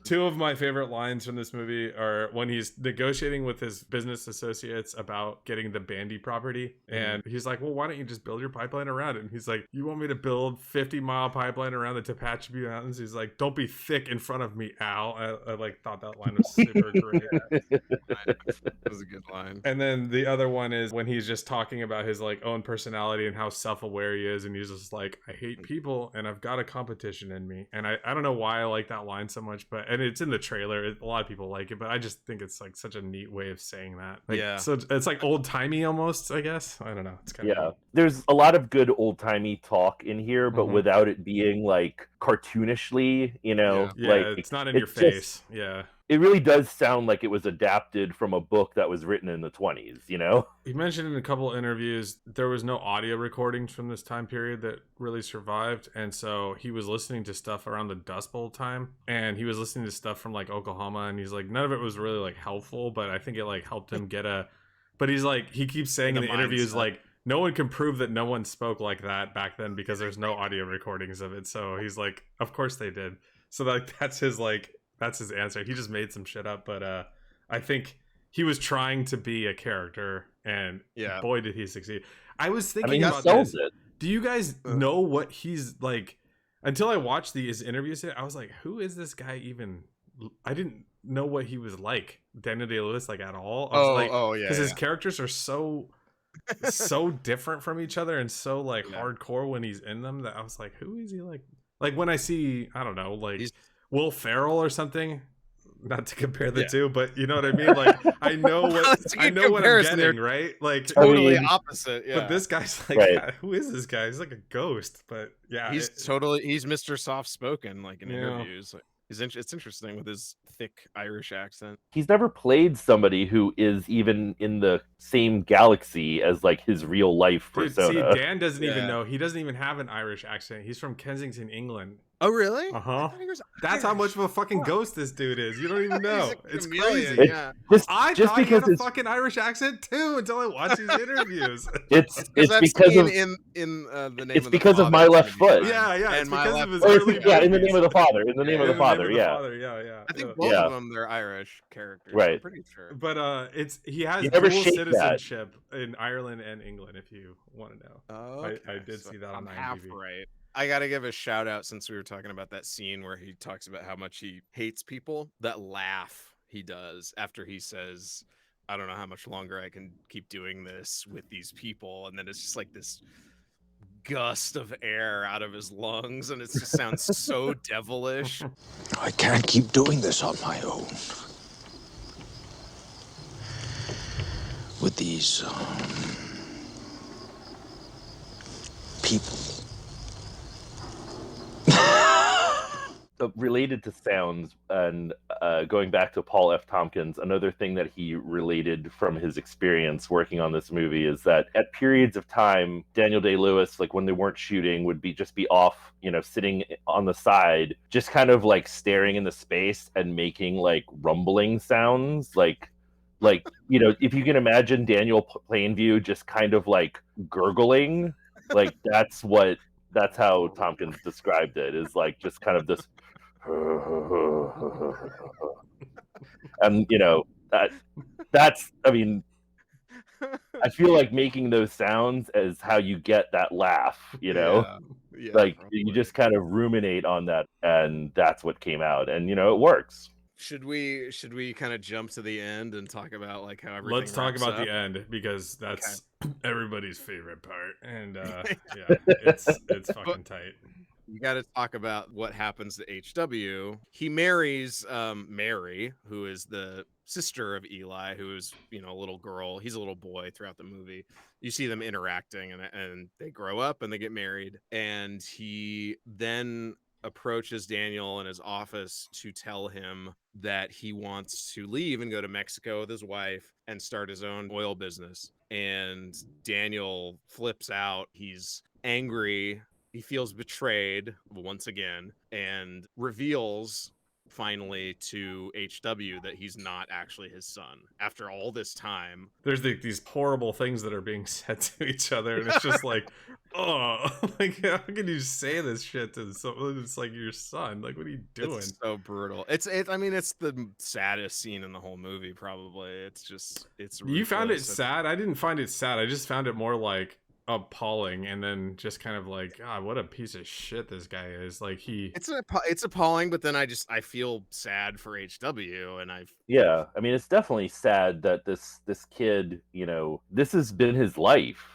Two of my favorite lines from this movie are when he's negotiating with his business associates about getting the Bandy property, and he's like, well, why don't you just build your pipeline around it? And he's like, you want me to build 50-mile pipeline around the Tehachapi Mountains? He's like, don't be thick in front of me, Al. I like thought that line was super great. That was a good line. And then the other one is when he's just talking about his like own personality and how self-aware he is, and he's just like, I hate people and I've got a competition in me. And I don't know why I like that line so much, and it's in the trailer. A lot of people like it, but I just think it's like such a neat way of saying that. Like, Yeah. So it's like old timey almost, I guess. I don't know. It's kind of Yeah. there's a lot of good old-timey talk in here, but Mhm. without it being like cartoonishly, Yeah, like it's not in your just face. Yeah. it really does sound like it was adapted from a book that was written in the 20s, He mentioned in a couple of interviews there was no audio recordings from this time period that really survived, and so he was listening to stuff around the Dust Bowl time, and he was listening to stuff from like Oklahoma, and he's like, none of it was really like helpful, but I think it like helped him get a. But he's like, he keeps saying in The the interviews mindset. like, no one can prove that no one spoke like that back then because there's no audio recordings of it. So he's like, of course they did. So like that's his answer. He just made some shit up, but I think he was trying to be a character, and Yeah. boy did he succeed. I was I thinking mean, he about sells this. it. Do you guys know what he's like? Until I watched his interviews, I was like, who is this guy even? I didn't know what he was like, Daniel Day-Lewis, like at all. I was Yeah. because his characters are so different from each other and so like hardcore when he's in them, that I was like, who is he like? Like when I see, I don't know, like Will Ferrell or something. Not to compare the two, but you know what I mean. Like I know what I'm getting, right? Like totally opposite. Yeah. But this guy's like, Right. who is this guy? He's like a ghost. But yeah, he's Mr. Soft Spoken, like in interviews. Like, it's interesting with his thick Irish accent. He's never played somebody who is even in the same galaxy as like his real life persona. See, Dan doesn't even know. He doesn't even have an Irish accent. He's from Kensington, England. Oh, really? Uh-huh. That's how much of a fucking ghost this dude is. You don't even know. It's crazy. I thought he had a fucking Irish accent too until I watched these interviews. It's because of in the name. It's because of My Left Foot. Yeah, and it's My because Left of his Foot. early in the name of the Father. In the name of the Father. Yeah. I think both of them they're Irish characters. Right. I'm pretty sure. But he has never dual shake citizenship in Ireland and England. If you want to know, Okay. I did see that on I'm half IMDb. right. I gotta give a shout out, since we were talking about that scene where he talks about how much he hates people. That laugh he does after he says, I don't know how much longer I can keep doing this with these people, and then it's just like this gust of air out of his lungs, and it just sounds so devilish. I can't keep doing this on my own. With these people. Related to sounds, and going back to Paul F. Tompkins, another thing that he related from his experience working on this movie is that at periods of time, Daniel Day-Lewis, like when they weren't shooting, would just be off, sitting on the side, just kind of like staring into space and making like rumbling sounds, like if you can imagine Daniel Plainview just kind of like gurgling, like that's how Tompkins described it, is like just kind of this and that's I mean, I feel like making those sounds is how you get that laugh, like probably. you just kind of ruminate on that, and that's what came out, and it works. Should we kind of jump to the end and talk about like how everything? Let's talk about up? the end, because that's everybody's favorite part, and it's fucking tight. You got to talk about what happens to HW. He marries Mary, who is the sister of Eli, who is a little girl. He's a little boy throughout the movie. You see them interacting, and they grow up and they get married. And he then approaches Daniel in his office to tell him that he wants to leave and go to Mexico with his wife and start his own oil business. And Daniel flips out. He's angry. He feels betrayed once again, and reveals finally to HW that he's not actually his son after all this time. There's these horrible things that are being said to each other, and it's just like, oh, like how can you say this shit to someone? It's like your son. Like, what are you doing? It's so brutal. I mean, it's the saddest scene in the whole movie. Probably. It's You found it sad? I didn't find it sad. I just found it more like appalling, and then just kind of like, God, what a piece of shit this guy is. Like it's appalling, but then I feel sad for HW, and I mean, it's definitely sad that this kid, this has been his life,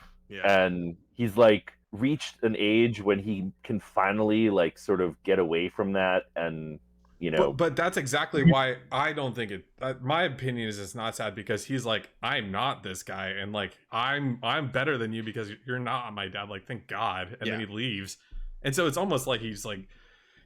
and he's like reached an age when he can finally like sort of get away from that and you know. But that's exactly why I don't think it. My opinion is it's not sad, because he's like, I'm not this guy, and like I'm better than you because you're not my dad. Like, thank God. And then he leaves, and so it's almost like he's like,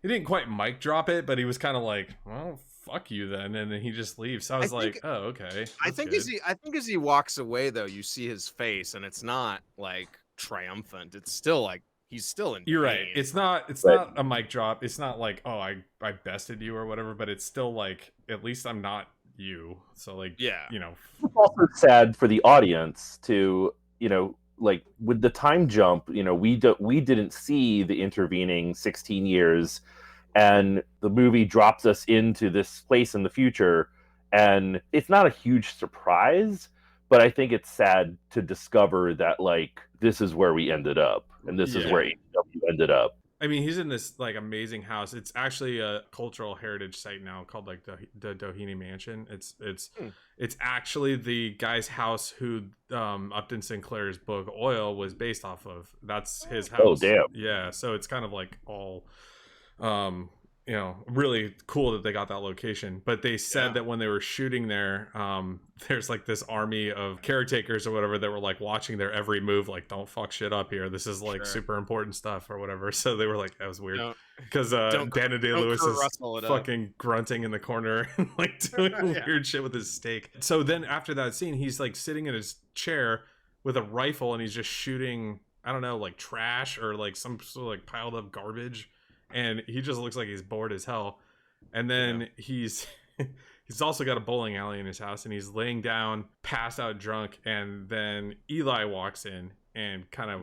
he didn't quite mic drop it, but he was kind of like, well, fuck you then, and then he just leaves. So I was like, oh, okay. I think as he walks away though, you see his face, and it's not like triumphant. It's still like he's still in. You're right. pain. It's not a mic drop. It's not like, oh, I bested you or whatever, but it's still like, at least I'm not you. So like, you know, It's also sad for the audience to, you know, like with the time jump, you know, we didn't see the intervening 16 years, and the movie drops us into this place in the future, and it's not a huge surprise, but I think it's sad to discover that like this is where we ended up, and this is where AEW ended up. I mean, he's in this like amazing house. It's actually a cultural heritage site now called like the Doheny Mansion. It's actually the guy's house who Upton Sinclair's book Oil was based off of. That's his house. Oh, damn. Yeah, so it's kind of like all you know, really cool that they got that location. But they said that when they were shooting there, there's like this army of caretakers or whatever that were like watching their every move, like, don't fuck shit up here. This is like super important stuff or whatever. So they were like, that was weird. Because Dana Day-Lewis is fucking grunting in the corner and like doing weird shit with his steak. So then after that scene, he's like sitting in his chair with a rifle and he's just shooting, I don't know, like trash or like some sort of like piled up garbage. And he just looks like he's bored as hell. And then he's also got a bowling alley in his house, and he's laying down, passed out drunk. And then Eli walks in and kind of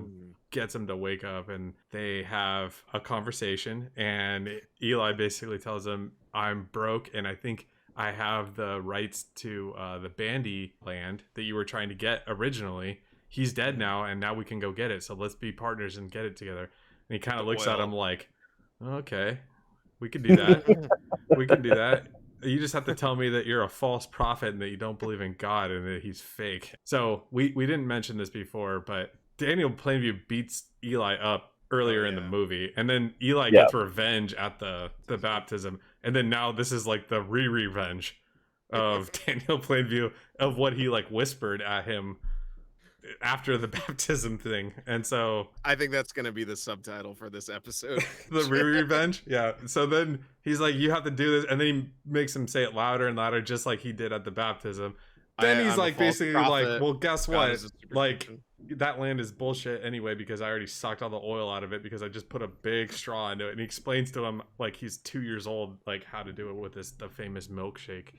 gets him to wake up, and they have a conversation. And Eli basically tells him, I'm broke, and I think I have the rights to the Bandy land that you were trying to get originally. He's dead now, and now we can go get it. So let's be partners and get it together. And he kind of looks at him like, okay, we can do that. We can do that. You just have to tell me that you're a false prophet and that you don't believe in God and that he's fake. So we didn't mention this before, but Daniel Plainview beats Eli up earlier in the movie, and then Eli gets revenge at the baptism, and then now this is like the revenge of Daniel Plainview of what he like whispered at him after the baptism thing. And so I think that's gonna be the subtitle for this episode. The revenge. Yeah. So then he's like, you have to do this, and then he makes him say it louder and louder, just like he did at the baptism. Then he's like basically like, well, guess what, like that land is bullshit anyway because I already sucked all the oil out of it because I just put a big straw into it. And he explains to him like he's 2 years old, like how to do it with the famous milkshake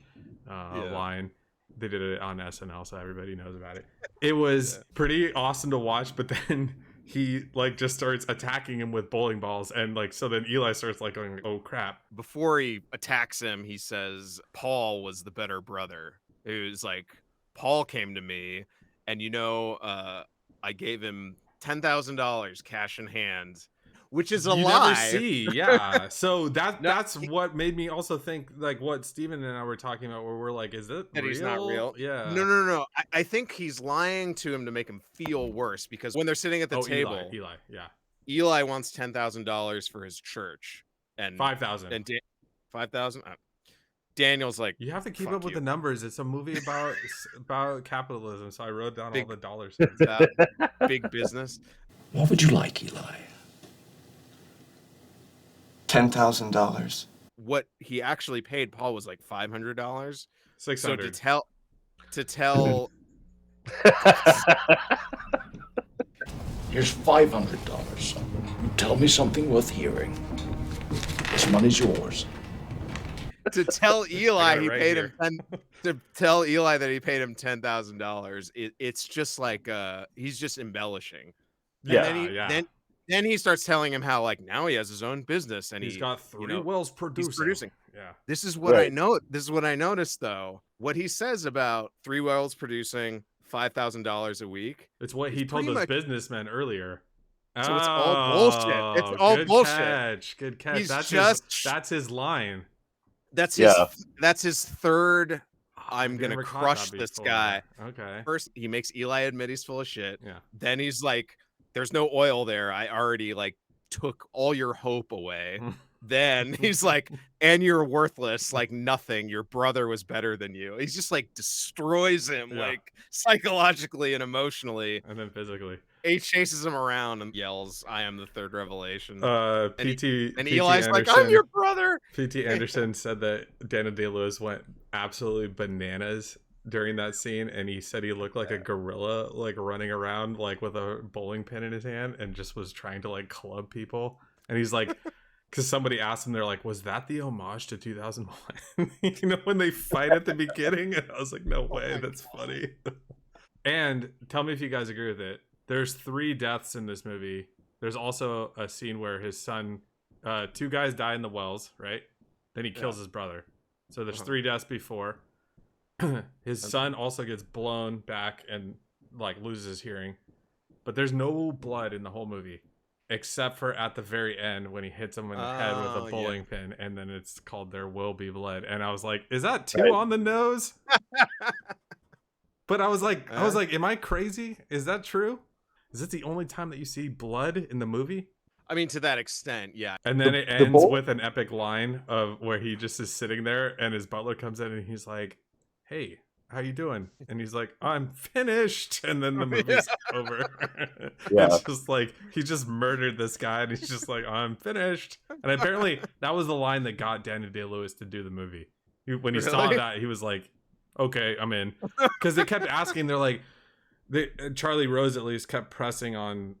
line. They did it on SNL, so everybody knows about it. It was pretty awesome to watch, but then he like just starts attacking him with bowling balls, and like so then Eli starts like going, oh crap. Before he attacks him, he says Paul was the better brother. It was like, Paul came to me, and I gave him $10,000 cash in hand, which is a lie. Never see, yeah. So that's what made me also think like what Steven and I were talking about, where we're like, is it that real? He's not real? Yeah. No. I think he's lying to him to make him feel worse, because when they're sitting at the table, Eli wants $10,000 for his church and 5,000 and 5,000. Daniel's like, you have to keep up with the numbers. It's a movie about capitalism, so I wrote down all the dollars. Big business. What would you like, Eli? $10,000. What he actually paid Paul was like $500. $600. So to tell. Here's $500. Tell me something worth hearing. This money's yours. To tell Eli to tell Eli that he paid him $10,000. It's just like he's just embellishing. Then he starts telling him how like now he has his own business and he's got 3 wells producing. He's producing. Yeah. This is what I know. This is what I noticed though. What he says about 3 wells producing $5,000 a week. It's what he told those businessmen earlier. So it's all bullshit. It's all bullshit. Good catch. That's his line. That's his third. I'm gonna crush this guy. Okay. First, he makes Eli admit he's full of shit. Yeah. Then he's like, "There's no oil there. I already like took all your hope away." then he's like, and you're worthless, like nothing. Your brother was better than you. He's just like destroys him, Yeah. like psychologically and emotionally. And then physically. He chases him around and yells, "I am the third revelation." And PT Eli's like, Anderson, "I'm your brother." PT Anderson said that Dano Day-Lewis went absolutely bananas during that scene, and he said he looked like a gorilla, like running around like with a bowling pin in his hand, and just was trying to like club people. And he's like, because somebody asked him, they're like, "Was that the homage to 2001?" You know, when they fight at the beginning, and I was like, "No way, that's funny." And tell me if you guys agree with it. There's 3 deaths in this movie. There's also a scene where his son, 2 guys die in the wells, right? Then he kills his brother. So there's 3 deaths before. His son also gets blown back and like loses his hearing. But there's no blood in the whole movie, except for at the very end when he hits him in the head with a bowling pin, and then it's called "There Will Be Blood." And I was like, is that too on the nose? But I was like, am I crazy? Is that true? Is this the only time that you see blood in the movie? I mean, to that extent, yeah. And then it ends with an epic line of where he just is sitting there, and his butler comes in, and he's like, "Hey, how you doing?" And he's like, "I'm finished." And then the movie's over. Yeah. It's just like he just murdered this guy, and he's just like, "I'm finished." And apparently that was the line that got Daniel Day-Lewis to do the movie. When he saw that, he was like, "Okay, I'm in." Because they kept asking, they're like, Charlie Rose at least kept pressing on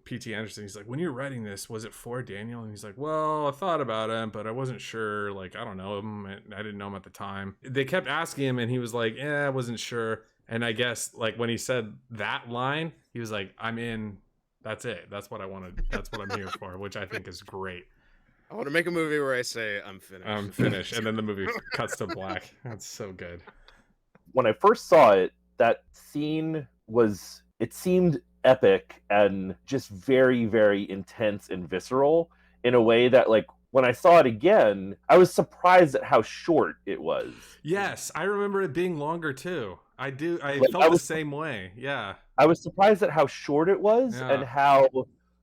PT Anderson. He's like, "When you're writing this, was it for Daniel?" And he's like, "Well, I thought about him, but I wasn't sure. Like, I don't know him. I didn't know him at the time." They kept asking him, and he was like, "Yeah, I wasn't sure." And I guess like when he said that line, he was like, "I'm in. That's it. That's what I wanted. That's what I'm here for," which I think is great. I want to make a movie where I say, "I'm finished." I'm finished, and then the movie cuts to black. That's so good. When I first saw it, that scene it seemed epic and just very, very intense and visceral in a way that, like, when I saw it again, I was surprised at how short it was. Yes, I remember it being longer too. I do. I Like, felt the same way. Yeah. I was surprised at how short it was and how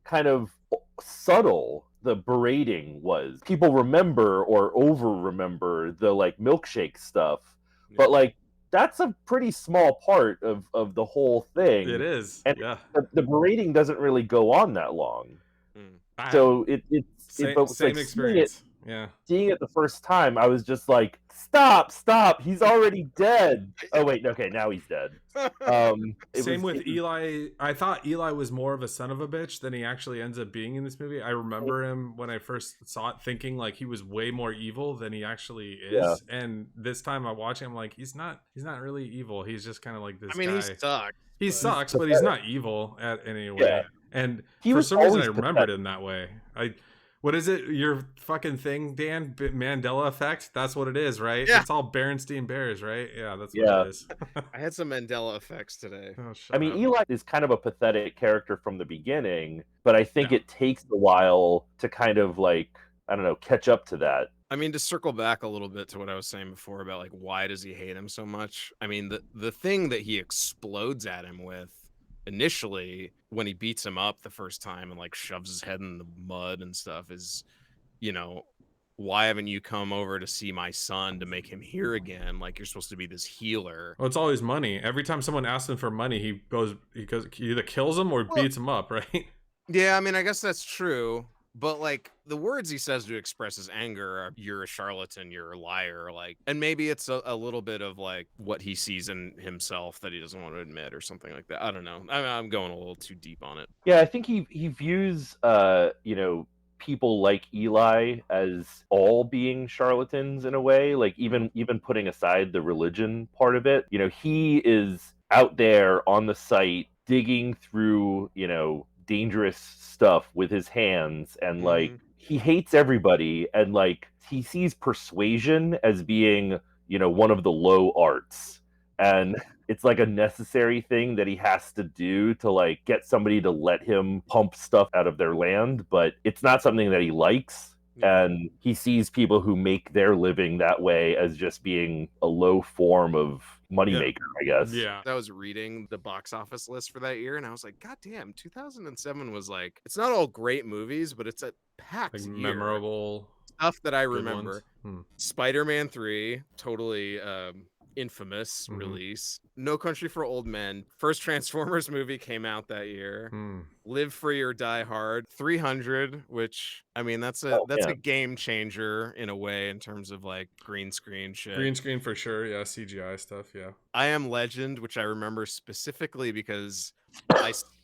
kind of subtle the berating was. People remember or over remember the like milkshake stuff, but like that's a pretty small part of the whole thing. It is. And yeah. the berating doesn't really go on that long. So it's same experience. Seeing it the first time, I was just like, stop, he's already dead. Oh wait, okay, now he's dead. Same with Eli. I thought Eli was more of a son of a bitch than he actually ends up being in this movie. I remember him when I first saw it thinking like he was way more evil than he actually is. Yeah. And this time I watch him like he's not really evil. He's just kind of like this I mean, guy. he sucks. He sucks, but he's not evil at any way. Yeah. And He for was some reason I always remembered him that way. What is it? Your fucking thing, Dan? Mandela effect? That's what it is, right? Yeah. It's all Berenstein Bears, right? Yeah, that's what it is. I had some Mandela effects today. Oh, I mean, Eli is kind of a pathetic character from the beginning, but I think it takes a while to kind of like, I don't know, catch up to that. I mean, to circle back a little bit to what I was saying before about like why does he hate him so much? I mean, the thing that he explodes at him with initially when he beats him up the first time and like shoves his head in the mud and stuff is, you know, why haven't you come over to see my son to make him hear again? Like, you're supposed to be this healer. Well, it's always money. Every time someone asks him for money, he either kills him or beats him up, right? Yeah, I mean, I guess that's true. But like the words he says to express his anger are, "You're a charlatan, you're a liar," like, and maybe it's a little bit of like what he sees in himself that he doesn't want to admit or something like that. I don't know. I'm going a little too deep on it. Yeah, I think he views you know, people like Eli as all being charlatans in a way, like even putting aside the religion part of it. You know, he is out there on the site digging through, you know, dangerous stuff with his hands, and like he hates everybody, and like he sees persuasion as being, you know, one of the low arts, and it's like a necessary thing that he has to do to like get somebody to let him pump stuff out of their land, but it's not something that he likes. And he sees people who make their living that way as just being a low form of moneymaker, I guess. Yeah. I was reading the box office list for that year, and I was like, God damn, 2007 was like, it's not all great movies, but it's a packed Like year. memorable. stuff that I Good remember. ones. Spider-Man 3, totally infamous Mhm. release. No Country for Old Men. First Transformers movie came out that year. Hmm. Live Free or Die Hard. 300, which I mean that's a game changer in a way in terms of like green screen shit. Green screen for sure. Yeah, CGI stuff. Yeah. I Am Legend, which I remember specifically because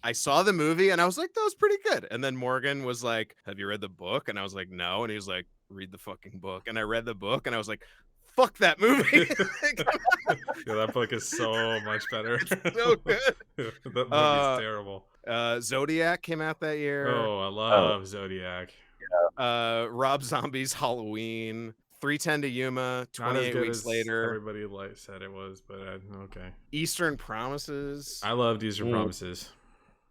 I saw the movie and I was like, that was pretty good. And then Morgan was like, have you read the book? And I was like, no. And he was like, read the fucking book. And I read the book and I was like, fuck that movie. Yeah, that book is so much better. It's so good. That movie's terrible. Zodiac came out that year. Oh, I love Zodiac. Rob Zombie's Halloween. 310 to Yuma. Not as 28 good weeks as later. everybody said it was, but okay. Eastern Promises. I loved Eastern Promises.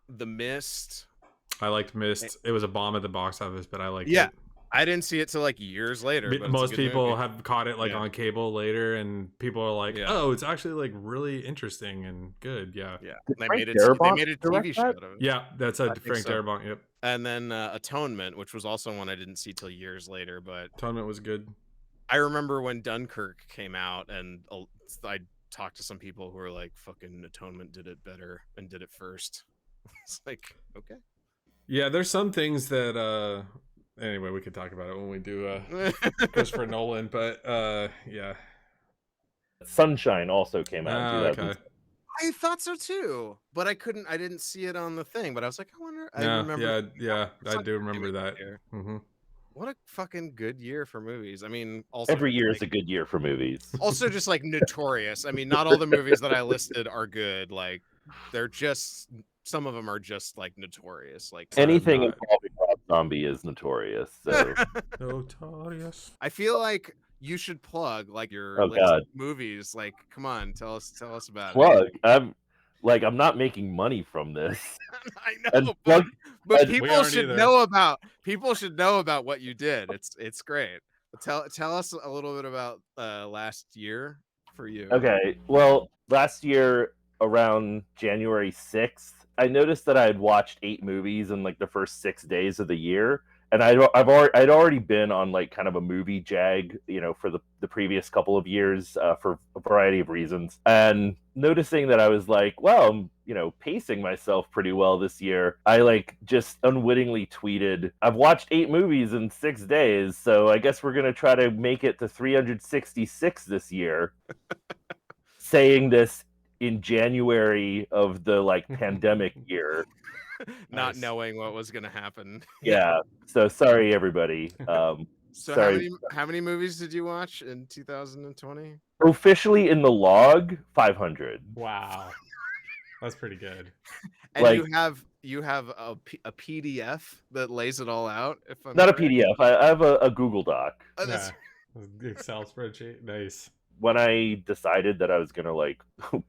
The Mist. I liked Mist. It was a bomb at the box office, but I liked it. Yeah, I didn't see it till like years later. But Most people movie. have caught it like on cable later, and people are like, Yeah. "Oh, it's actually like really interesting and good." Yeah, Yeah, Did they Frank made a Darabont TV show out direct of it. yeah, that's a think Frank so. Darabont. Yep, And then Atonement, which was also one I didn't see till years later. But Atonement was good. I remember when Dunkirk came out, and I talked to some people who were like, "Fucking Atonement did it better and did it first." It's like, okay. Yeah, there's some things that anyway, we could talk about it when we do Christopher Nolan, but yeah. Sunshine also came out in Okay. 2000. I thought so too, but I didn't see it on the thing. But I was like, I wonder. I Yeah, remember. yeah, I Something do remember doing that. here. Mm-hmm. What a fucking good year for movies. I mean, also Every year like, is a good year for movies. also just like notorious. I mean, not all the movies that I listed are good. Like, they're just some of them are just like notorious. Like Anything not- involving Rob Zombie is notorious. So Notorious. I feel like you should plug like your Oh, list God. of movies. Like, come on, tell us about plug. I'm not making money from this. it. I And know, plug. but We people aren't should either. know about what you did. It's great. Tell us a little bit about last year for you. Okay. Well, last year around January 6th, I noticed that I had watched 8 movies in like the first 6 days of the year. And I'd already been on like kind of a movie jag, for the previous couple of years for a variety of reasons. And noticing that I was like, well, I'm, pacing myself pretty well this year. I like just unwittingly tweeted, I've watched 8 movies in 6 days, so I guess we're going to try to make it to 366 this year. Saying this in January of the like pandemic year. Not Nice. knowing what was going to happen. Yeah. So sorry, everybody. So sorry. how many movies did you watch in 2020? Officially in the log, 500. Wow, that's pretty good. And Like- you have a PDF that lays it all out. If I'm Not a correct? PDF. I have a Google Doc. Oh, that's- Yeah. Excel spreadsheet, nice. When I decided that I was gonna like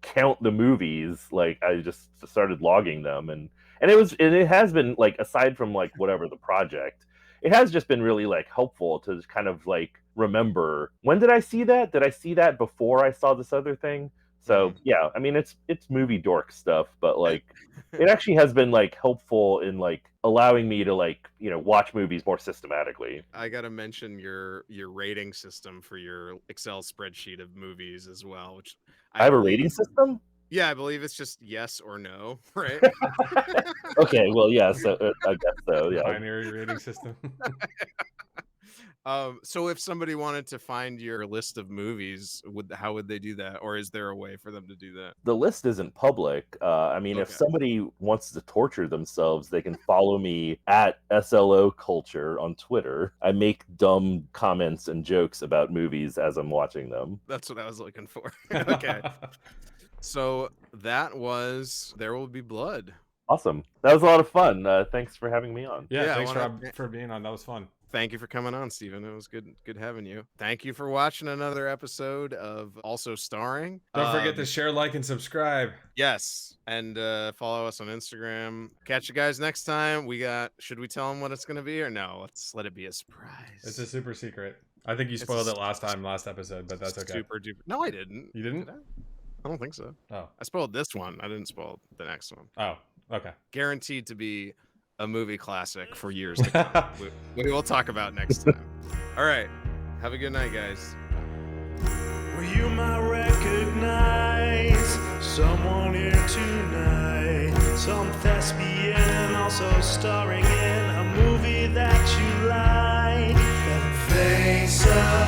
count the movies, like I just started logging them, and it has been like, aside from like whatever the project, it has just been really like helpful to kind of like remember, when did I see that? Did I see that before I saw this other thing? So yeah, I mean it's movie dork stuff, but like it actually has been like helpful in like allowing me to like watch movies more systematically. I gotta mention your rating system for your Excel spreadsheet of movies as well, which I have a believe- rating system. Yeah, I believe it's just yes or no, right? Okay, well, yeah, so I guess so. Yeah, Binary rating system. So if somebody wanted to find your list of movies, how would they do that, or is there a way for them to do that? the list isn't public. I mean, if Okay. somebody wants to torture themselves, they can follow me at SLO Culture on Twitter. I make dumb comments and jokes about movies as I'm watching them. That's what I was looking for. Okay, so that was There Will Be Blood. Awesome. That was a lot of fun. Thanks for having me on. Yeah, Yeah, I thanks wanna- for being on. That was fun. Thank you for coming on, Steven. It was good having you. Thank you for watching another episode of Also Starring. Don't forget to share, like, and subscribe. Yes, and follow us on Instagram. Catch you guys next time. Should we tell them what it's going to be, or no? Let's let it be a surprise. It's a super secret. I think you It's a spoiled it last episode, but that's okay. Super duper. No, I didn't. You didn't? Did I don't think so. Oh, I spoiled this one. I didn't spoil the next one. oh, okay. Guaranteed to be a movie classic for years to come. We will talk about next time. All right. Have a good night, guys. Well, you might recognize someone here tonight. Some thespian also starring in a movie that you like. The face of